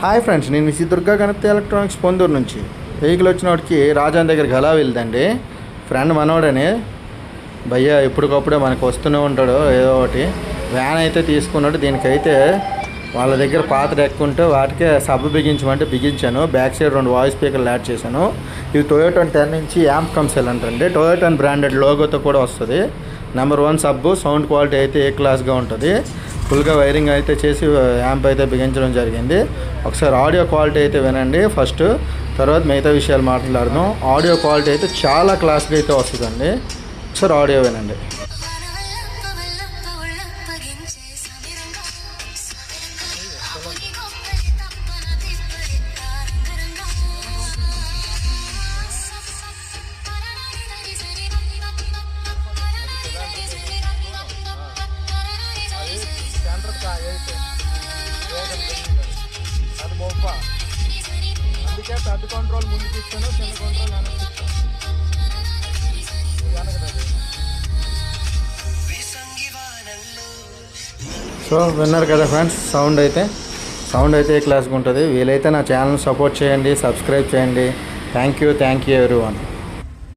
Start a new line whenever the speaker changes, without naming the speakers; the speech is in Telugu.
హాయ్ ఫ్రెండ్స్, నేను మీ దుర్గా గణపతి ఎలక్ట్రానిక్స్ పొందూరు నుంచి. వెహికల్ వచ్చినోడికి రాజాన్ దగ్గరికి ఎలా వెళ్దండి. ఫ్రెండ్ మనోడని భయ్య ఎప్పటికప్పుడే మనకు వస్తూనే ఉంటాడు ఏదో ఒకటి. వ్యాన్ అయితే తీసుకున్నాడు. దీనికైతే వాళ్ళ దగ్గర పాత ఎక్కుంటే వాటికే సబ్ బిగించమంటే బిగించాను. బ్యాక్ సైడ్ 2 వాయిస్ స్పీకర్లు యాడ్ చేశాను. ఇవి టొయోటా 10 నుంచి యాంప్ కమ్సెల్ అంటండి. టొయోటా బ్రాండెడ్ లోగోతో కూడా వస్తుంది. Number 1 sub. సౌండ్ క్వాలిటీ అయితే ఏ క్లాస్గా ఉంటుంది. ఫుల్గా వైరింగ్ అయితే చేసి యాంప్ అయితే బిగించడం జరిగింది. ఒకసారి ఆడియో క్వాలిటీ అయితే వినండి ఫస్ట్, తర్వాత మిగతా విషయాలు మాట్లాడదాం. ఆడియో క్వాలిటీ అయితే చాలా క్లాస్గా అయితే వస్తుందండి. ఒకసారి ఆడియో వినండి. అందుకే పెద్ద కంట్రోల్ ముందుకు ఇస్తాను, చిన్న కంట్రోల్ వెనక్కి ఇస్తాను. సో విన్నారు కదా ఫ్రెండ్స్, సౌండ్ అయితే ఏ క్లాస్గా ఉంటుంది. వీలైతే నా ఛానల్ సపోర్ట్ చేయండి, సబ్స్క్రైబ్ చేయండి. Thank you everyone.